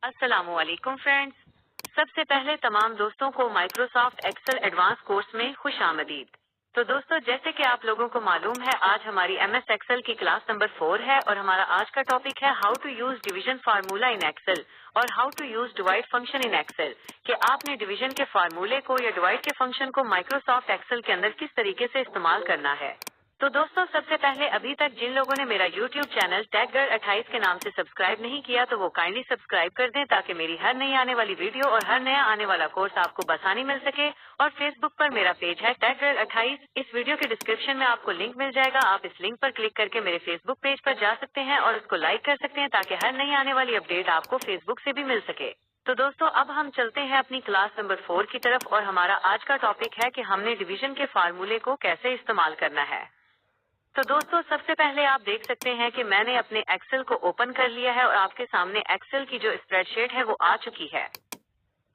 अस्सलामुअलैकुम फ्रेंड्स। सबसे पहले तमाम दोस्तों को माइक्रोसॉफ्ट एक्सेल एडवांस कोर्स में खुश आमदीद। तो दोस्तों, जैसे कि आप लोगों को मालूम है, आज हमारी एमएस एक्सेल की क्लास नंबर 4 है और हमारा आज का टॉपिक है how to use division formula in Excel और how to use divide function in Excel. कि आपने डिवीजन के फार्मूले को या डिवाइड के फंक्शन को माइक्रोसॉफ्ट एक्सेल के अंदर किस तरीके से इस्तेमाल करना है। तो दोस्तों, सबसे पहले अभी तक जिन लोगों ने मेरा YouTube चैनल टेक गर्ल 28 के नाम से सब्सक्राइब नहीं किया तो वो काइंडली सब्सक्राइब कर दें ताकि मेरी हर नई आने वाली वीडियो और हर नया आने वाला कोर्स आपको बसानी मिल सके। और फेसबुक पर मेरा पेज है टेक गर्ल 28। इस वीडियो के डिस्क्रिप्शन में आपको लिंक मिल जाएगा, आप इस लिंक पर क्लिक करके मेरे फेसबुक पेज पर जा सकते हैं और उसको लाइक कर सकते हैं ताकि हर नई आने वाली अपडेट आपको फेसबुक से भी मिल सके। तो दोस्तों, अब हम चलते हैं अपनी क्लास नंबर 4 की तरफ और हमारा आज का टॉपिक है कि हमने डिवीजन के फार्मूले को कैसे इस्तेमाल करना है। तो दोस्तों, सबसे पहले आप देख सकते हैं कि मैंने अपने एक्सेल को ओपन कर लिया है और आपके सामने एक्सेल की जो स्प्रेडशीट है वो आ चुकी है।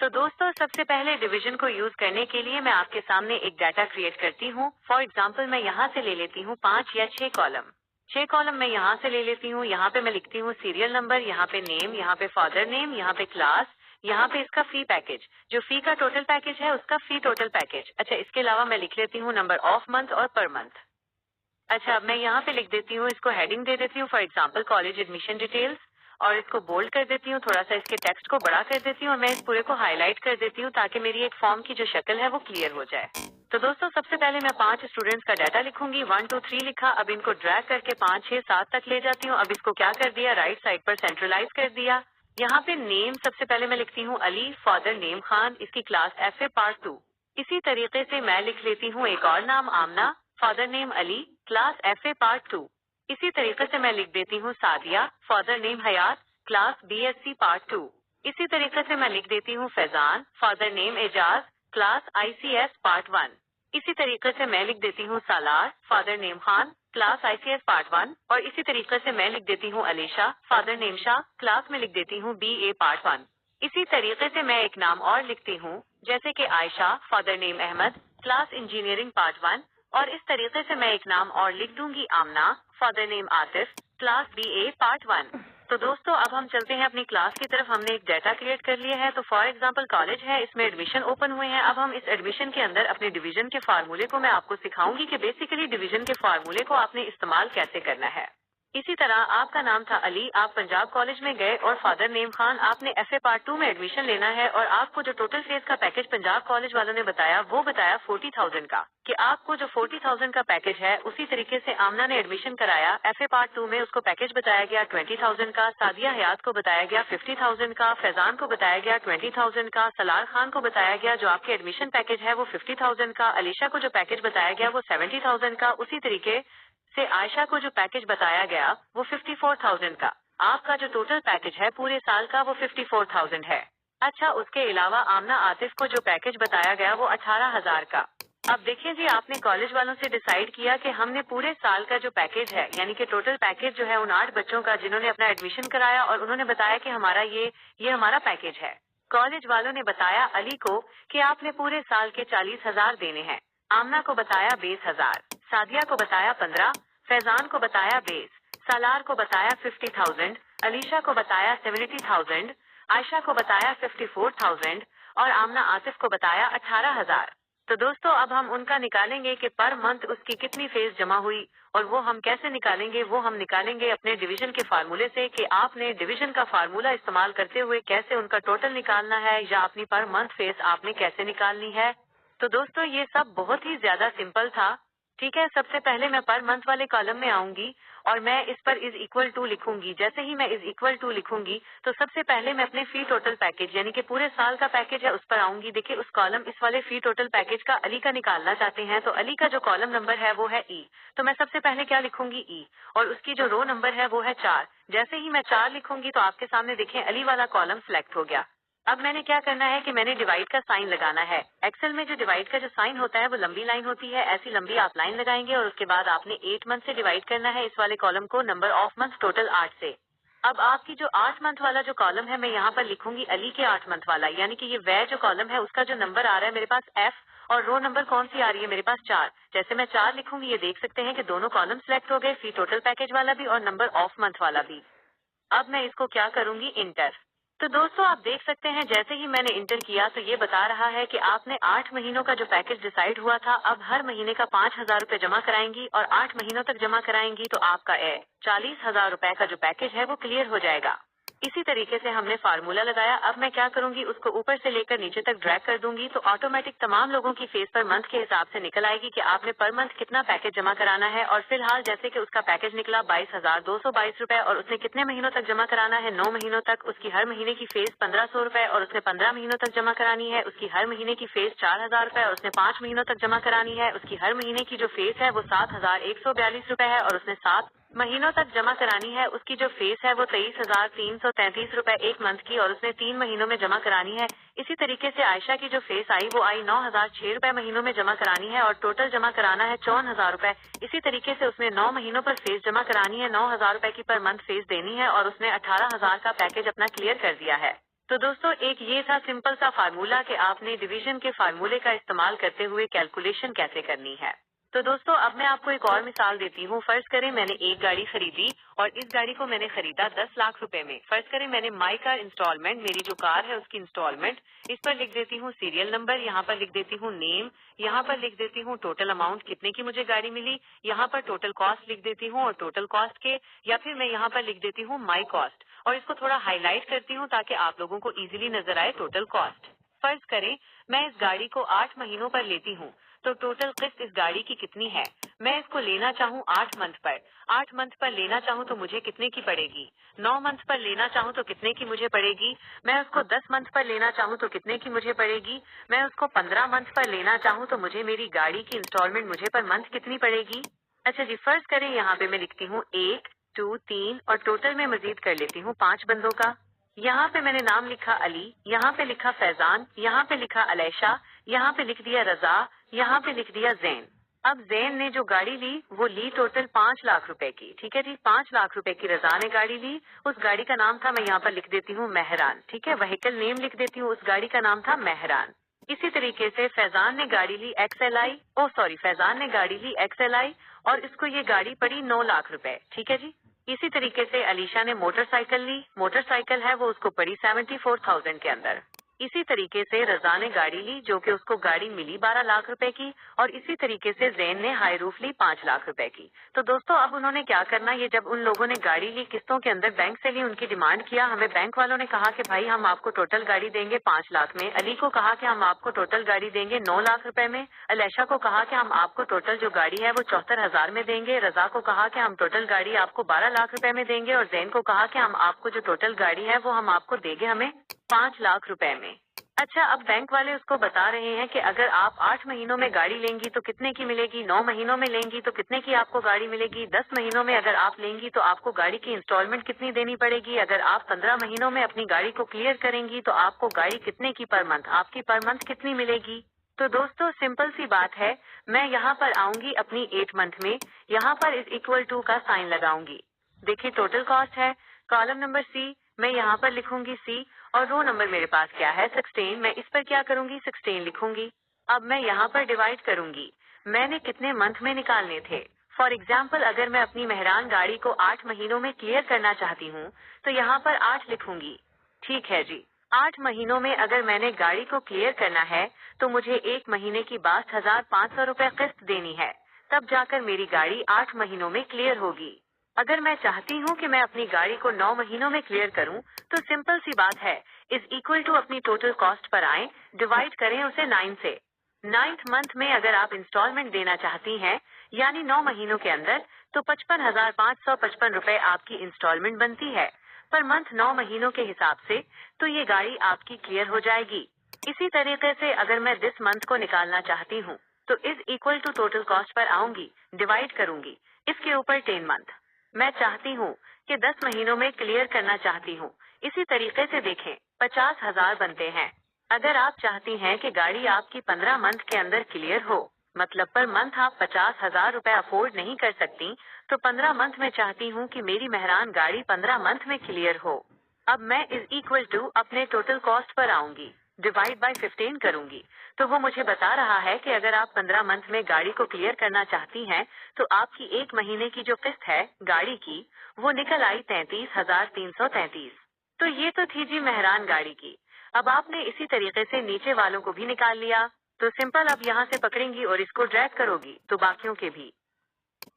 तो दोस्तों, सबसे पहले डिवीजन को यूज करने के लिए मैं आपके सामने एक डाटा क्रिएट करती हूँ। फॉर एग्जाम्पल, मैं यहाँ से ले लेती हूँ 5 या 6 कॉलम। 6 कॉलम मैं यहाँ से ले लेती हूँ। यहाँ पे मैं लिखती हूँ सीरियल नंबर, यहाँ पे नेम, यहाँ पे फादर नेम, यहाँ पे क्लास, यहाँ पे इसका फी पैकेज, जो फी का टोटल पैकेज है उसका फी टोटल पैकेज। अच्छा, इसके अलावा मैं लिख लेती हूँ नंबर ऑफ मंथ और पर मंथ। अच्छा, अब मैं यहाँ पे लिख देती हूँ, इसको हेडिंग दे देती हूँ, for example college admission details, और इसको बोल्ड कर देती हूँ, थोड़ा सा इसके टेक्स्ट को बड़ा कर देती हूँ और मैं इस पूरे को हाईलाइट कर देती हूँ ताकि मेरी एक फॉर्म की जो शक्ल है वो क्लियर हो जाए। तो दोस्तों, सबसे पहले मैं 5 स्टूडेंट्स का डाटा लिखूंगी। 1 2 3 लिखा। अब इनको ड्रैग करके 5 6 7 तक ले जाती हूँ। अब इसको क्या कर दिया, राइट साइड पर सेंट्रलाइज कर दिया। यहाँ पे नेम सबसे पहले मैं लिखती हूँ अली, फादर नेम खान, इसकी क्लास FA पार्ट 2। इसी तरीके से मैं लिख लेती हूँ एक और नाम Amna, father name Ali, class FA part 2। इसी तरीके से मैं लिख देती हूँ Sadia, father name Hayat, class BSc part 2। इसी तरीके से मैं लिख देती हूँ Faizan, father name Ejaz, class ICS part 1। इसी तरीके से मैं लिख देती हूँ Salar, father name Khan, class ICS part 1। और इसी तरीके से मैं लिख देती हूँ Alisha, father name Shah, class में लिख देती हूँ BA पार्ट 1। इसी तरीके से मैं एक नाम और लिखती हूँ, जैसे कि Ayesha, father name Ahmed, class engineering part 1। और इस तरीके से मैं एक नाम और लिख दूंगी Amna, father name Asif, class BA part 1। तो दोस्तों, अब हम चलते हैं अपनी क्लास की तरफ। हमने एक डाटा क्रिएट कर लिया है। तो फॉर एग्जांपल कॉलेज है, इसमें एडमिशन ओपन हुए हैं। अब हम इस एडमिशन के अंदर अपने डिवीजन के फार्मूले को मैं आपको सिखाऊंगी कि बेसिकली डिवीजन के फार्मूले को आपने इस्तेमाल कैसे करना है। इसी तरह आपका नाम था अली, आप पंजाब कॉलेज में गए और फादर नेम खान, आपने FA पार्ट 2 में एडमिशन लेना है और आपको जो टोटल फीस का पैकेज पंजाब कॉलेज वालों ने बताया वो बताया 40,000 का, कि आपको जो 40,000 का पैकेज है उसी तरीके से आमना ने एडमिशन कराया FA पार्ट 2 में, उसको पैकेज बताया गया 20,000 का, सादिया हयात को बताया गया 50,000 का, फैजान को बताया गया 20,000 का, सलार खान को बताया गया जो आपके एडमिशन पैकेज है वो 50,000 का, अलीशा को जो पैकेज बताया गया वो 70,000 का, उसी तरीके से आयशा को जो पैकेज बताया गया वो 54,000 का। आपका जो टोटल पैकेज है पूरे साल का वो 54,000 है। अच्छा, उसके अलावा आमना आतिफ को जो पैकेज बताया गया वो 18,000 का। अब देखिए जी, आपने कॉलेज वालों से डिसाइड किया कि हमने पूरे साल का जो पैकेज है, यानी कि टोटल पैकेज जो है उन 8 बच्चों का जिन्होंने अपना एडमिशन कराया और उन्होंने बताया कि हमारा ये हमारा पैकेज है। कॉलेज वालों ने बताया अली को कि आपने पूरे साल के 40,000 देने हैं, आमना को बताया 20,000, सादिया को बताया 15, फैजान को बताया 20, सालार को बताया 50,000, अलीशा को बताया 70,000, आयशा को बताया 54,000 और आमना आतिफ को बताया 18,000। तो दोस्तों, अब हम उनका निकालेंगे कि पर मंथ उसकी कितनी फीस जमा हुई, और वो हम कैसे निकालेंगे, वो हम निकालेंगे अपने डिवीजन के फार्मूले से, कि आपने डिवीजन का फार्मूला इस्तेमाल करते हुए कैसे उनका टोटल निकालना है या अपनी पर मंथ फीस आपने कैसे निकालनी है। तो दोस्तों, ये सब बहुत ही ज्यादा सिंपल था। ठीक है, सबसे पहले मैं पर मंथ वाले कॉलम में आऊंगी और मैं इस पर इज इक्वल टू लिखूंगी। जैसे ही मैं इज इक्वल टू लिखूंगी तो सबसे पहले मैं अपने फी टोटल पैकेज, यानी कि पूरे साल का पैकेज है, उस पर आऊंगी। देखिए, उस कॉलम इस वाले फी टोटल पैकेज का अली का निकालना चाहते हैं, तो अली का जो कॉलम नंबर है वो है E। तो मैं सबसे पहले क्या लिखूंगी, E, और उसकी जो रो नंबर है वो है 4। जैसे ही मैं 4 लिखूंगी तो आपके सामने देखिए अली वाला कॉलम सिलेक्ट हो गया। अब मैंने क्या करना है कि मैंने डिवाइड का साइन लगाना है। एक्सेल में जो डिवाइड का जो साइन होता है वो लंबी लाइन होती है, ऐसी लंबी आप लाइन लगाएंगे और उसके बाद आपने 8 मंथ से डिवाइड करना है इस वाले कॉलम को, नंबर ऑफ मंथ टोटल 8 से। अब आपकी जो 8 मंथ वाला जो कॉलम है मैं यहाँ पर लिखूंगी अली के 8 मंथ वाला, यानी कि ये वह जो कॉलम है उसका जो नंबर आ रहा है मेरे पास F, और रो नंबर कौन सी आ रही है मेरे पास 4। जैसे मैं 4 लिखूंगी, ये देख सकते हैं कि दोनों कॉलम सिलेक्ट हो गए, फी टोटल पैकेज वाला भी और नंबर ऑफ मंथ वाला भी। अब मैं इसको क्या करूंगी, इंटर। तो दोस्तों आप देख सकते हैं जैसे ही मैंने इंटर किया तो ये बता रहा है कि आपने 8 महीनों का जो पैकेज डिसाइड हुआ था अब हर महीने का 5,000 रुपए जमा कराएंगी और 8 महीनों तक जमा कराएंगी तो आपका 40,000 रुपए का जो पैकेज है वो क्लियर हो जाएगा। इसी तरीके से हमने फार्मूला लगाया। अब मैं क्या करूंगी, उसको ऊपर से लेकर नीचे तक ड्रैग कर दूंगी तो ऑटोमेटिक तमाम लोगों की फेस पर मंथ के हिसाब से निकल आएगी कि आपने पर मंथ कितना पैकेज जमा कराना है। और फिलहाल जैसे कि उसका पैकेज निकला 22,222 रुपए और उसने कितने महीनों तक जमा कराना है, 9 महीनों तक। उसकी हर महीने की फेस 1,500 रुपए और उसने 15 महीनों तक जमा करानी है। उसकी हर महीने की फेस 4,000 रुपए और उसने 5 महीनों तक जमा करानी है। उसकी हर महीने की जो फेस है वो 7,142 रुपए है और उसने 7 महीनों तक जमा करानी है। उसकी जो फेस है वो 23,333 रुपए एक मंथ की और उसने 3 महीनों में जमा करानी है। इसी तरीके से आयशा की जो फेस आई वो आई 9,006 रुपए महीनों में जमा करानी है और टोटल जमा कराना है 54,000 रुपए। इसी तरीके से उसने 9 महीनों पर फेस जमा करानी है, 9,000 रुपए की पर मंथ फेस देनी है और उसने 18,000 का पैकेज अपना क्लियर कर दिया है। तो दोस्तों एक ये था सिंपल सा फार्मूला कि आपने डिवीजन के फार्मूले का इस्तेमाल करते हुए कैलकुलेशन कैसे करनी है। तो दोस्तों अब मैं आपको एक और मिसाल देती हूँ। फर्ज करें मैंने एक गाड़ी खरीदी और इस गाड़ी को मैंने खरीदा 10 लाख रुपए में। फर्ज करें मैंने माई कार इंस्टॉलमेंट, मेरी जो कार है उसकी इंस्टॉलमेंट, इस पर लिख देती हूँ सीरियल नंबर, यहाँ पर लिख देती हूँ नेम, यहाँ पर लिख देती हूँ टोटल अमाउंट कितने की मुझे गाड़ी मिली, यहाँ पर टोटल कॉस्ट लिख देती हूँ और टोटल कॉस्ट के, या फिर मैं यहाँ पर लिख देती हूँ माई कॉस्ट और इसको थोड़ा हाईलाइट करती हूँ ताकि आप लोगों को इजीली नजर आए टोटल कॉस्ट। फर्ज करें मैं इस गाड़ी को 8 महीनों पर लेती हूँ तो टोटल किस्त इस गाड़ी की कितनी है। मैं इसको लेना चाहूँ 8 मंथ पर। 8 मंथ पर लेना चाहूँ तो मुझे कितने की पड़ेगी। 9 मंथ पर लेना चाहूँ तो कितने की मुझे पड़ेगी। मैं उसको 10 मंथ पर लेना चाहूँ तो कितने की मुझे पड़ेगी। मैं उसको 15 मंथ पर लेना चाहूँ तो मुझे मेरी गाड़ी की इंस्टॉलमेंट मुझे पर मंथ कितनी पड़ेगी। अच्छा जी, फर्ज करें यहाँ पे मैं लिखती हूँ 1, 2, 3 और टोटल में मजीद कर लेती हूँ 5 बंदों का। यहाँ पे मैंने नाम लिखा अली, यहाँ पे लिखा फैजान, यहाँ पे लिखा अलैशा, यहाँ पे लिख दिया रजा, यहाँ पे लिख दिया जैन। अब जैन ने जो गाड़ी ली वो ली टोटल 5 लाख रुपए की। ठीक है जी, 5 लाख रुपए की रजा ने गाड़ी ली। उस गाड़ी का नाम था, मैं यहाँ पर लिख देती हूँ मेहरान। ठीक है, व्हीकल नेम लिख देती हूँ, उस गाड़ी का नाम था मेहरान। इसी तरीके से फैजान ने गाड़ी ली XLI, फैजान ने गाड़ी ली XLI और इसको ये गाड़ी पड़ी 9 लाख रुपए। ठीक है जी। इसी तरीके से अलीशा ने मोटरसाइकिल ली, मोटरसाइकिल है वो उसको पड़ी 74,000 के अंदर। इसी तरीके से रजा ने गाड़ी ली जो कि उसको गाड़ी मिली 12 लाख रुपए की और इसी तरीके से जैन ने हाई रूफ ली 5 लाख रुपए की। तो दोस्तों अब उन्होंने क्या करना, ये जब उन लोगों ने गाड़ी ली किस्तों के अंदर बैंक से ली, उनकी डिमांड किया, हमें बैंक वालों ने कहा कि भाई हम आपको टोटल गाड़ी देंगे 5 लाख में। अली को कहा कि हम आपको टोटल गाड़ी देंगे 9 लाख रुपए में। अलैशा को कहा कि हम आपको टोटल जो गाड़ी है वो 74,000 में देंगे। रजा को कहा कि हम टोटल गाड़ी आपको 12 लाख रुपए में देंगे और जैन को कहा कि हम आपको जो टोटल गाड़ी है वो हम आपको देंगे हमें 5 लाख रुपए में। अच्छा, अब बैंक वाले उसको बता रहे हैं कि अगर आप 8 महीनों में गाड़ी लेंगी तो कितने की मिलेगी, 9 महीनों में लेंगी तो कितने की आपको गाड़ी मिलेगी, 10 महीनों में अगर आप लेंगी तो आपको गाड़ी की इंस्टॉलमेंट कितनी देनी पड़ेगी, अगर आप 15 महीनों में अपनी गाड़ी को क्लियर करेंगी तो आपको गाड़ी कितने की पर मंथ, आपकी पर मंथ कितनी मिलेगी। तो दोस्तों सिंपल सी बात है, मैं यहाँ पर आऊंगी अपनी 8 मंथ में, यहाँ पर इज इक्वल टू का साइन लगाऊंगी। देखिए टोटल कॉस्ट है, कॉलम नंबर C, मैं यहाँ पर लिखूंगी C और रो नंबर मेरे पास क्या है 16, मैं इस पर क्या करूंगी 16 लिखूंगी। अब मैं यहाँ पर डिवाइड करूंगी, मैंने कितने मंथ में निकालने थे। फॉर एग्जाम्पल अगर मैं अपनी मेहरान गाड़ी को 8 महीनों में क्लियर करना चाहती हूँ तो यहाँ पर 8 लिखूंगी। ठीक है जी, 8 महीनों में अगर मैंने गाड़ी को क्लियर करना है तो मुझे 1 महीने की 62,500 रुपए किस्त देनी है, तब जाकर मेरी गाड़ी 8 महीनों में क्लियर होगी। अगर मैं चाहती हूँ कि मैं अपनी गाड़ी को 9 महीनों में क्लियर करूँ तो सिंपल सी बात है, इज इक्वल टू अपनी टोटल कॉस्ट पर आए, डिवाइड करें उसे 9 से। 9th मंथ में अगर आप इंस्टॉलमेंट देना चाहती हैं यानी 9 महीनों के अंदर तो 55,555 रुपए आपकी इंस्टॉलमेंट बनती है पर मंथ 9 महीनों के हिसाब से, तो ये गाड़ी आपकी क्लियर हो जाएगी। इसी तरीके से अगर मैं दिस मंथ को निकालना चाहती हूँ तो is equal to total cost पर आऊंगी, डिवाइड करूंगी इसके ऊपर 10 मंथ। मैं चाहती हूँ कि 10 महीनों में क्लियर करना चाहती हूँ। इसी तरीके से देखें 50,000 बनते हैं। अगर आप चाहती हैं कि गाड़ी आपकी 15 मंथ के अंदर क्लियर हो, मतलब पर मंथ आप 50,000 रुपए अफोर्ड नहीं कर सकती, तो 15 मंथ में चाहती हूँ कि मेरी मेहरान गाड़ी 15 मंथ में क्लियर हो। अब मैं इज इक्वल टू अपने टोटल कॉस्ट पर आऊंगी, डिवाइड बाय 15 करूंगी, तो वो मुझे बता रहा है कि अगर आप 15 मंथ में गाड़ी को क्लियर करना चाहती हैं तो आपकी 1 महीने की जो किस्त है गाड़ी की वो निकल आई 33,333। तो ये तो थी जी मेहरान गाड़ी की। अब आपने इसी तरीके से नीचे वालों को भी निकाल लिया, तो सिंपल अब यहाँ से पकड़ेंगी और इसको ड्रैग करोगी तो बाकियों के भी।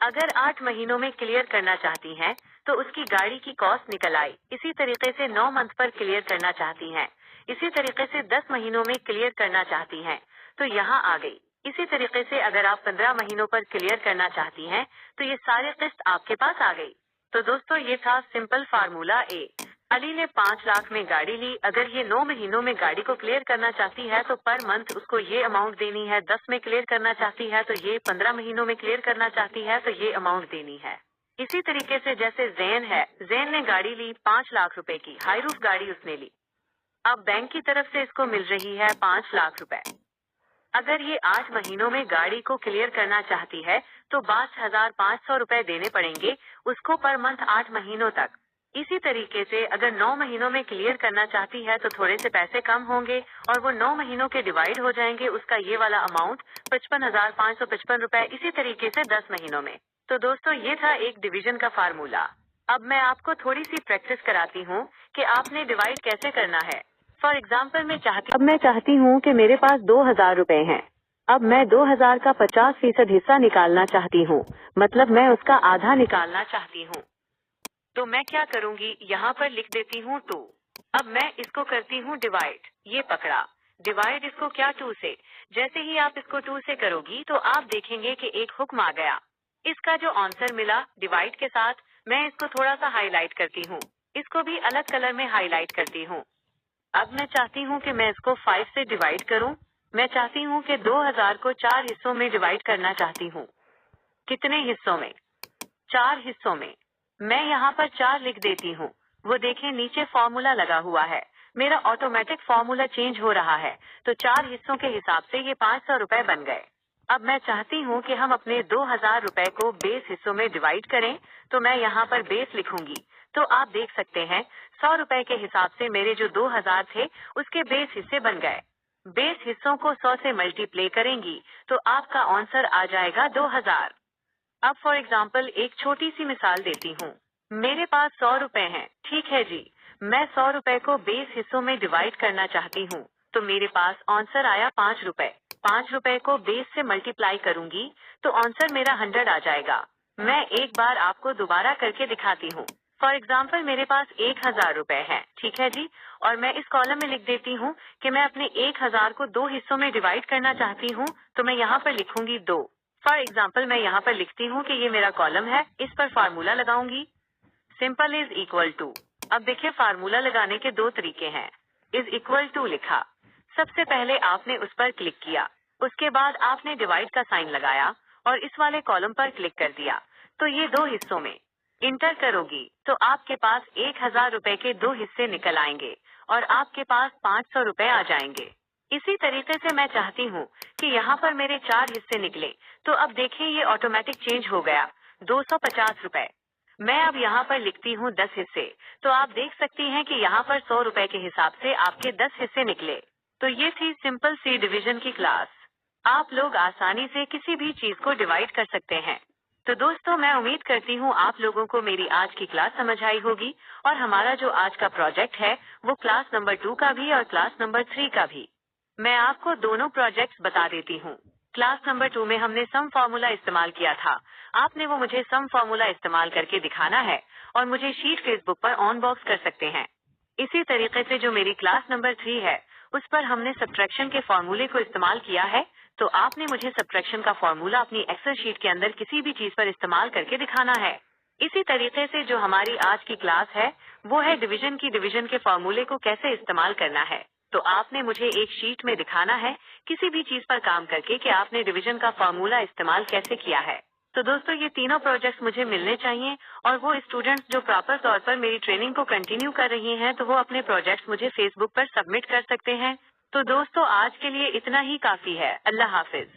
अगर 8 महीनों में क्लियर करना चाहती हैं, तो उसकी गाड़ी की कॉस्ट निकल आई। इसी तरीके से 9 मंथ पर क्लियर करना चाहती हैं, इसी तरीके से 10 महीनों में क्लियर करना चाहती हैं, तो यहाँ आ गई। इसी तरीके से अगर आप 15 महीनों पर क्लियर करना चाहती हैं, तो ये सारे किस्त आपके पास आ गई। तो दोस्तों ये था सिंपल फार्मूला ए। अली ने 5 लाख में गाड़ी ली। अगर ये 9 महीनों में गाड़ी को क्लियर करना चाहती है तो पर मंथ उसको ये अमाउंट देनी है। 10 में क्लियर करना चाहती है तो ये, 15 महीनों में क्लियर करना चाहती है तो ये अमाउंट देनी है। इसी तरीके से जैसे जैन है, जैन ने गाड़ी ली 5 लाख रुपए की, हाई रूफ गाड़ी उसने ली। अब बैंक की तरफ से इसको मिल रही है 5 लाख रुपए। अगर ये 8 महीनों में गाड़ी को क्लियर करना चाहती है तो 52,500 रुपए देने पड़ेंगे उसको पर मंथ 8 महीनों तक। इसी तरीके से अगर 9 महीनों में क्लियर करना चाहती है तो थोड़े से पैसे कम होंगे और वो 9 महीनों के डिवाइड हो जाएंगे उसका ये वाला अमाउंट 55,555 रुपए। इसी तरीके से 10 महीनों में। तो दोस्तों ये था एक डिवीजन का फार्मूला। अब मैं आपको थोड़ी सी प्रैक्टिस कराती हूँ कि आपने डिवाइड कैसे करना है। फॉर एग्जाम्पल मैं चाहती हूँ कि मेरे पास 2,000 रुपए हैं। अब मैं 2,000 का 50% हिस्सा निकालना चाहती हूँ, मतलब मैं उसका आधा निकालना चाहती हूँ। तो मैं क्या करूँगी, यहाँ पर लिख देती हूँ 2। अब मैं इसको करती हूँ डिवाइड। ये पकड़ा, डिवाइड इसको क्या 2 से। जैसे ही आप इसको 2 से करोगी तो आप देखेंगे कि एक हुक्म आ गया। इसका जो आंसर मिला डिवाइड के साथ, मैं इसको थोड़ा सा हाईलाइट करती हूँ, इसको भी अलग कलर में हाईलाइट करती हूँ। अब मैं चाहती हूँ कि मैं इसको 5 से डिवाइड करूँ। मैं चाहती हूँ कि 2,000 को 4 हिस्सों में डिवाइड करना चाहती हूँ। कितने हिस्सों में? 4 हिस्सों में। मैं यहाँ पर 4 लिख देती हूँ। वो देखें नीचे फॉर्मूला लगा हुआ है, मेरा ऑटोमेटिक फॉर्मूला चेंज हो रहा है। तो 4 हिस्सों के हिसाब से ये 500 रुपए बन गए। अब मैं चाहती हूँ कि हम अपने 2,000 रुपए को बेस हिस्सों में डिवाइड करें, तो मैं यहाँ पर बेस लिखूंगी। तो आप देख सकते हैं 100 रुपए के हिसाब से मेरे जो 2,000 थे उसके बेस हिस्से बन गए। बेस हिस्सों को 100 से मल्टीप्लाई करेंगी तो आपका आंसर आ जाएगा 2,000। अब फॉर एग्जाम्पल एक छोटी सी मिसाल देती हूँ। मेरे पास 100 रुपए हैं, ठीक है जी। मैं 100 रुपए को बेस हिस्सों में डिवाइड करना चाहती हूँ, तो मेरे पास आंसर आया 5 रुपए। 5 रुपए को बेस से मल्टीप्लाई करूंगी तो आंसर मेरा 100 आ जाएगा। मैं एक बार आपको दोबारा करके दिखाती हूँ। फॉर एग्जाम्पल मेरे पास 1,000 रुपए हैं, ठीक है जी। और मैं इस कॉलम में लिख देती हूँ कि मैं अपने 1,000 को 2 हिस्सों में डिवाइड करना चाहती हूँ, तो मैं यहाँ पर लिखूंगी 2। फॉर एग्जाम्पल मैं यहाँ पर लिखती हूँ कि ये मेरा कॉलम है, इस पर फार्मूला लगाऊंगी, सिंपल इज इक्वल टू। अब देखिए फार्मूला लगाने के 2 तरीके हैं। इज इक्वल टू लिखा, सबसे पहले आपने उस पर क्लिक किया, उसके बाद आपने डिवाइड का साइन लगाया और इस वाले कॉलम पर क्लिक कर दिया, तो ये 2 हिस्सों में इंटर करोगी तो आपके पास 1,000 रुपए के 2 हिस्से निकल आएंगे और आपके पास 500 रुपए आ जाएंगे। इसी तरीके से मैं चाहती हूँ कि यहाँ पर मेरे 4 हिस्से निकले, तो अब देखें ये ऑटोमेटिक चेंज हो गया 250 रुपए। मैं अब यहाँ पर लिखती हूँ 10 हिस्से, तो आप देख सकती हैं कि यहाँ पर 100 रुपए के हिसाब से आपके 10 हिस्से निकले। तो ये थी सिंपल सी डिवीजन की क्लास। आप लोग आसानी से किसी भी चीज को डिवाइड कर सकते हैं। तो दोस्तों मैं उम्मीद करती हूँ आप लोगों को मेरी आज की क्लास समझ आई होगी और हमारा जो आज का प्रोजेक्ट है वो क्लास नंबर 2 का भी और क्लास नंबर 3 का भी। मैं आपको दोनों प्रोजेक्ट्स बता देती हूँ। क्लास नंबर 2 में हमने सम फॉर्मूला इस्तेमाल किया था, आपने वो मुझे सम फॉर्मूला इस्तेमाल करके दिखाना है और मुझे शीट फेसबुक पर ऑन बॉक्स कर सकते हैं। इसी तरीके से जो मेरी क्लास नंबर 3 है उस पर हमने सब्ट्रैक्शन के फॉर्मूले को इस्तेमाल किया है, तो आपने मुझे सब्ट्रैक्शन का फॉर्मूला अपनी एक्सेल शीट के अंदर किसी भी चीज पर इस्तेमाल करके दिखाना है। इसी तरीके से जो हमारी आज की क्लास है वो है डिवीजन की, डिवीजन के फॉर्मूले को कैसे इस्तेमाल करना है। तो आपने मुझे एक शीट में दिखाना है किसी भी चीज पर काम करके कि आपने डिवीजन का फॉर्मूला इस्तेमाल कैसे किया है। तो दोस्तों ये तीनों प्रोजेक्ट्स मुझे मिलने चाहिए और वो स्टूडेंट्स जो प्रॉपर तौर पर मेरी ट्रेनिंग को कंटिन्यू कर रही हैं तो वो अपने प्रोजेक्ट्स मुझे फेसबुक पर सबमिट कर सकते हैं। तो दोस्तों आज के लिए इतना ही काफी है। अल्लाह हाफिज।